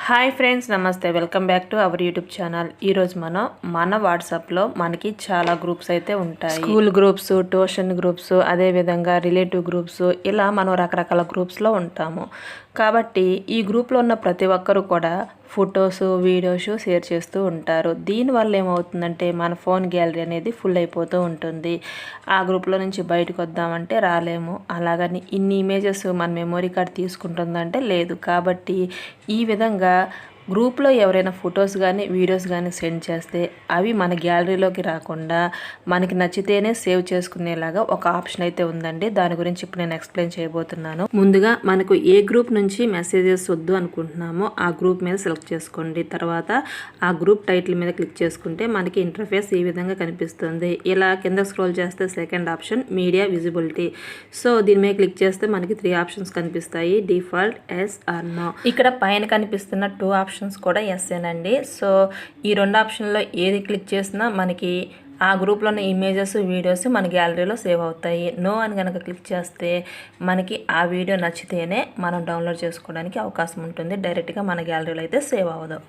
Hi friends, నమస్తే. Welcome back to our YouTube channel. ఈరోజు మన వాట్సాప్లో మనకి చాలా గ్రూప్స్ అయితే ఉంటాయి. స్కూల్ గ్రూప్స్, ట్యూషన్ గ్రూప్స్, అదేవిధంగా రిలేటివ్ గ్రూప్స్, ఇలా మనం రకరకాల గ్రూప్స్లో ఉంటాము. కాబట్టి ఈ గ్రూప్లో ఉన్న ప్రతి ఒక్కరు కూడా ఫొటోస్, వీడియోస్ షేర్ చేస్తూ ఉంటారు. దీనివల్ల ఏమవుతుందంటే మన ఫోన్ గ్యాలరీ అనేది ఫుల్ అయిపోతూ ఉంటుంది. ఆ గ్రూప్లో నుంచి బయటకు వద్దామంటే రాలేము. అలాగని ఇన్ని ఇమేజెస్ మన మెమొరీ కార్డ్ తీసుకుంటుందంటే లేదు. కాబట్టి ఈ విధంగా గ్రూప్లో ఎవరైనా ఫొటోస్ కానీ వీడియోస్ కానీ సెండ్ చేస్తే అవి మన గ్యాలరీలోకి రాకుండా మనకి నచ్చితేనే సేవ్ చేసుకునేలాగా ఒక ఆప్షన్ అయితే ఉందండి. దాని గురించి ఇప్పుడు నేను ఎక్స్ప్లెయిన్ చేయబోతున్నాను. ముందుగా మనకు ఏ గ్రూప్ నుంచి మెసేజెస్ వద్దు అనుకుంటున్నామో ఆ గ్రూప్ మీద సెలెక్ట్ చేసుకోండి. తర్వాత ఆ గ్రూప్ టైటిల్ మీద క్లిక్ చేసుకుంటే మనకి ఇంటర్ఫేస్ ఈ విధంగా కనిపిస్తుంది. ఇలా కింద స్క్రోల్ చేస్తే second option media visibility. So దీని మీద క్లిక్ చేస్తే మనకి 3 ఆప్షన్స్ కనిపిస్తాయి. Default, yes or no. ఇక్కడ పైన కనిపిస్తున్న 2 ఆప్షన్స్ కూడా ఎస్ఏనండి. సో ఈ 2 ఆప్షన్లో ఏది క్లిక్ చేసినా మనకి ఆ గ్రూప్లో ఉన్న ఇమేజెస్, వీడియోస్ మన గ్యాలరీలో సేవ్ అవుతాయి. నో అని కనుక క్లిక్ చేస్తే మనకి ఆ వీడియో నచ్చితేనే మనం డౌన్లోడ్ చేసుకోవడానికి అవకాశం ఉంటుంది. డైరెక్ట్గా మన గ్యాలరీలో అయితే సేవ్ అవ్వదు.